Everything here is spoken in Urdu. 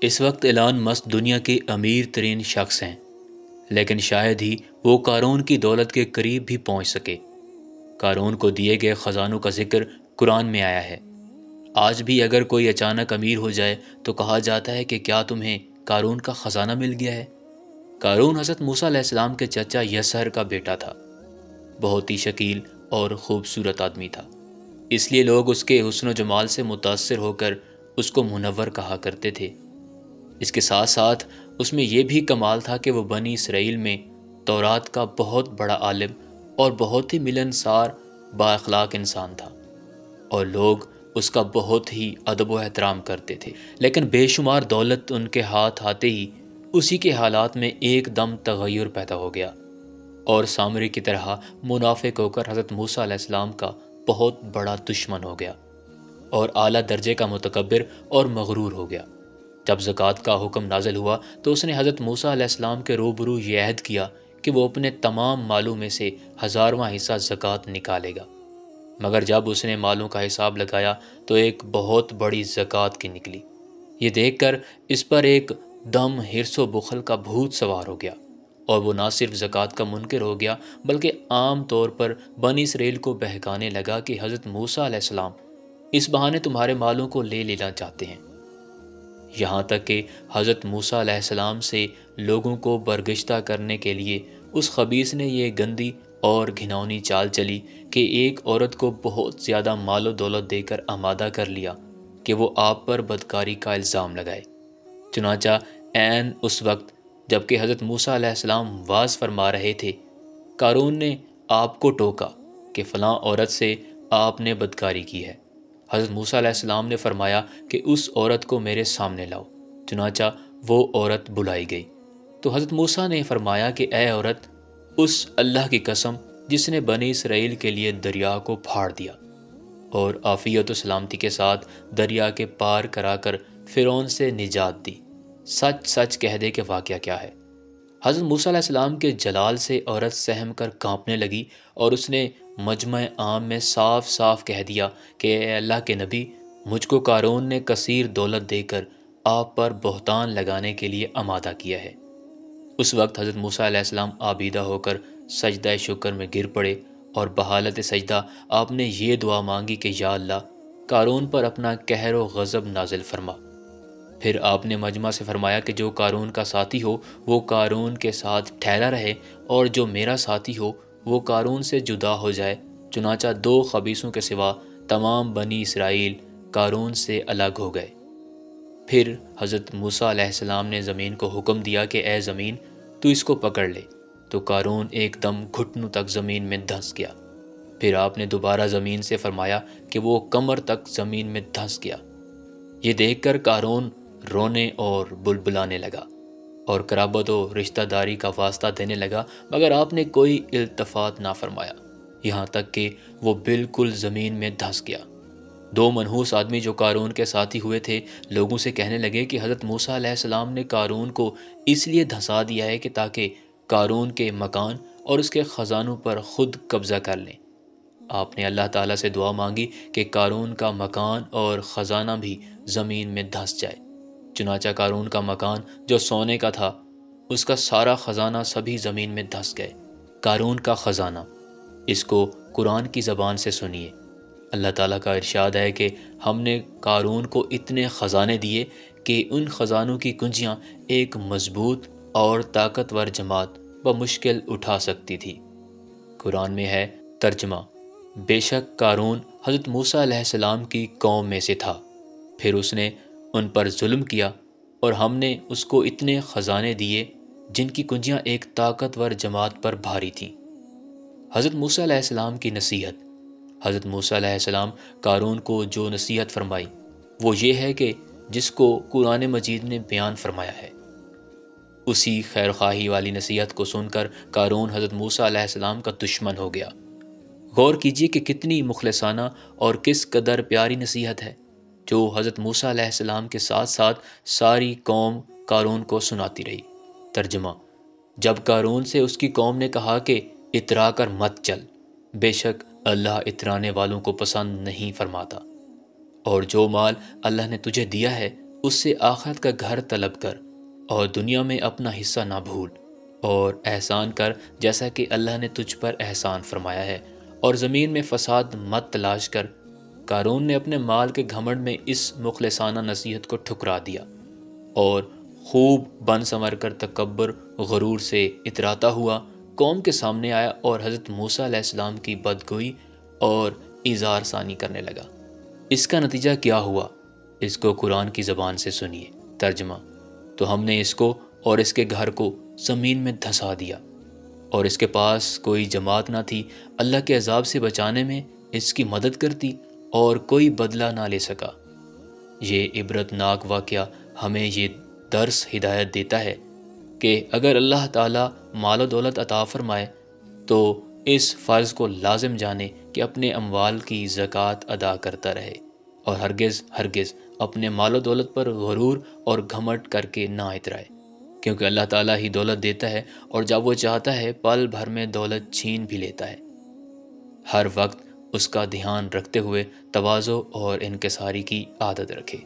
اس وقت ایلان مسک دنیا کے امیر ترین شخص ہیں، لیکن شاید ہی وہ قارون کی دولت کے قریب بھی پہنچ سکے۔ قارون کو دیے گئے خزانوں کا ذکر قرآن میں آیا ہے۔ آج بھی اگر کوئی اچانک امیر ہو جائے تو کہا جاتا ہے کہ کیا تمہیں قارون کا خزانہ مل گیا ہے؟ قارون حضرت موسیٰ علیہ السلام کے چچا یسہر کا بیٹا تھا۔ بہت ہی شکیل اور خوبصورت آدمی تھا، اس لیے لوگ اس کے حسن و جمال سے متاثر ہو کر اس کو منور کہا کرتے تھے۔ اس کے ساتھ ساتھ اس میں یہ بھی کمال تھا کہ وہ بنی اسرائیل میں تورات کا بہت بڑا عالم اور بہت ہی ملنسار با اخلاق انسان تھا، اور لوگ اس کا بہت ہی ادب و احترام کرتے تھے۔ لیکن بے شمار دولت ان کے ہاتھ آتے ہی اسی کے حالات میں ایک دم تغیر پیدا ہو گیا، اور سامری کی طرح منافق ہو کر حضرت موسیٰ علیہ السلام کا بہت بڑا دشمن ہو گیا، اور اعلیٰ درجے کا متکبر اور مغرور ہو گیا۔ جب زکوٰۃ کا حکم نازل ہوا تو اس نے حضرت موسیٰ علیہ السلام کے روبرو یہ عہد کیا کہ وہ اپنے تمام مالوں میں سے 1000واں حصہ زکوٰۃ نکالے گا، مگر جب اس نے مالوں کا حساب لگایا تو ایک بہت بڑی زکوٰۃ کی نکلی۔ یہ دیکھ کر اس پر ایک دم حرص و بخل کا بھوت سوار ہو گیا، اور وہ نہ صرف زکوٰۃ کا منکر ہو گیا بلکہ عام طور پر بنی اسرائیل کو بہکانے لگا کہ حضرت موسیٰ علیہ السلام اس بہانے تمہارے مالوں کو لے لینا چاہتے ہیں۔ یہاں تک کہ حضرت موسیٰ علیہ السلام سے لوگوں کو برگشتہ کرنے کے لیے اس خبیث نے یہ گندی اور گھناؤنی چال چلی کہ ایک عورت کو بہت زیادہ مال و دولت دے کر آمادہ کر لیا کہ وہ آپ پر بدکاری کا الزام لگائے۔ چنانچہ عین اس وقت جب کہ حضرت موسیٰ علیہ السلام واعظ فرما رہے تھے، قارون نے آپ کو ٹوکا کہ فلاں عورت سے آپ نے بدکاری کی ہے۔ حضرت موسیٰ علیہ السلام نے فرمایا کہ اس عورت کو میرے سامنے لاؤ۔ چنانچہ وہ عورت بلائی گئی تو حضرت موسیٰ نے فرمایا کہ اے عورت، اس اللہ کی قسم جس نے بنی اسرائیل کے لیے دریا کو پھاڑ دیا اور عافیت و سلامتی کے ساتھ دریا کے پار کرا کر فرعون سے نجات دی، سچ سچ کہہ دے کہ واقعہ کیا ہے۔ حضرت موسیٰ علیہ السلام کے جلال سے عورت سہم کر کانپنے لگی، اور اس نے مجمع عام میں صاف صاف کہہ دیا کہ اے اللہ کے نبی، مجھ کو قارون نے کثیر دولت دے کر آپ پر بہتان لگانے کے لیے آمادہ کیا ہے۔ اس وقت حضرت موسیٰ علیہ السلام آبیدہ ہو کر سجدہ شکر میں گر پڑے، اور بحالت سجدہ آپ نے یہ دعا مانگی کہ یا اللہ، قارون پر اپنا قہر و غضب نازل فرما۔ پھر آپ نے مجمع سے فرمایا کہ جو قارون کا ساتھی ہو وہ قارون کے ساتھ ٹھہرا رہے، اور جو میرا ساتھی ہو وہ قارون سے جدا ہو جائے۔ چنانچہ 2 خبیثوں کے سوا تمام بنی اسرائیل قارون سے الگ ہو گئے۔ پھر حضرت موسیٰ علیہ السلام نے زمین کو حکم دیا کہ اے زمین، تو اس کو پکڑ لے، تو قارون ایک دم گھٹنوں تک زمین میں دھنس گیا۔ پھر آپ نے دوبارہ زمین سے فرمایا کہ وہ کمر تک زمین میں دھنس گیا۔ یہ دیکھ کر قارون رونے اور بلبلانے لگا اور قرابت و رشتہ داری کا واسطہ دینے لگا، مگر آپ نے کوئی التفات نہ فرمایا، یہاں تک کہ وہ بالکل زمین میں دھنس گیا۔ 2 منحوس آدمی جو قارون کے ساتھی ہوئے تھے لوگوں سے کہنے لگے کہ حضرت موسیٰ علیہ السلام نے قارون کو اس لیے دھنسا دیا ہے کہ تاکہ قارون کے مکان اور اس کے خزانوں پر خود قبضہ کر لیں۔ آپ نے اللہ تعالیٰ سے دعا مانگی کہ قارون کا مکان اور خزانہ بھی زمین میں دھنس جائے۔ چنانچہ قارون کا مکان جو سونے کا تھا، اس کا سارا خزانہ سبھی زمین میں دھنس گئے۔ قارون کا خزانہ، اس کو قرآن کی زبان سے سنیے۔ اللہ تعالیٰ کا ارشاد ہے کہ ہم نے قارون کو اتنے خزانے دیے کہ ان خزانوں کی کنجیاں ایک مضبوط اور طاقتور جماعت بمشکل اٹھا سکتی تھی۔ قرآن میں ہے ترجمہ: بے شک قارون حضرت موسیٰ علیہ السلام کی قوم میں سے تھا، پھر اس نے ان پر ظلم کیا، اور ہم نے اس کو اتنے خزانے دیے جن کی کنجیاں ایک طاقتور جماعت پر بھاری تھیں۔ حضرت موسیٰ علیہ السلام کی نصیحت۔ حضرت موسیٰ علیہ السلام قارون کو جو نصیحت فرمائی وہ یہ ہے کہ جس کو قرآن مجید نے بیان فرمایا ہے۔ اسی خیرخواہی والی نصیحت کو سن کر قارون حضرت موسیٰ علیہ السلام کا دشمن ہو گیا۔ غور کیجیے کہ کتنی مخلصانہ اور کس قدر پیاری نصیحت ہے جو حضرت موسیٰ علیہ السلام کے ساتھ ساتھ ساری قوم قارون کو سناتی رہی۔ ترجمہ: جب قارون سے اس کی قوم نے کہا کہ اترا کر مت چل، بے شک اللہ اترانے والوں کو پسند نہیں فرماتا، اور جو مال اللہ نے تجھے دیا ہے اس سے آخرت کا گھر طلب کر اور دنیا میں اپنا حصہ نہ بھول، اور احسان کر جیسا کہ اللہ نے تجھ پر احسان فرمایا ہے، اور زمین میں فساد مت تلاش کر۔ قارون نے اپنے مال کے گھمنڈ میں اس مخلصانہ نصیحت کو ٹھکرا دیا اور خوب بن سنور کر تکبر غرور سے اتراتا ہوا قوم کے سامنے آیا اور حضرت موسیٰ علیہ السلام کی بدگوئی اور ایذار ثانی کرنے لگا۔ اس کا نتیجہ کیا ہوا، اس کو قرآن کی زبان سے سنیے۔ ترجمہ: تو ہم نے اس کو اور اس کے گھر کو زمین میں دھسا دیا، اور اس کے پاس کوئی جماعت نہ تھی اللہ کے عذاب سے بچانے میں اس کی مدد کرتی، اور کوئی بدلہ نہ لے سکا۔ یہ عبرت ناک واقعہ ہمیں یہ درس ہدایت دیتا ہے کہ اگر اللہ تعالیٰ مال و دولت عطا فرمائے تو اس فرض کو لازم جانے کہ اپنے اموال کی زکوٰۃ ادا کرتا رہے، اور ہرگز اپنے مال و دولت پر غرور اور گھمنڈ کر کے نہ اترائے، کیونکہ اللہ تعالیٰ ہی دولت دیتا ہے، اور جب وہ چاہتا ہے پل بھر میں دولت چھین بھی لیتا ہے۔ ہر وقت اس کا دھیان رکھتے ہوئے تواضع اور انکساری کی عادت رکھے۔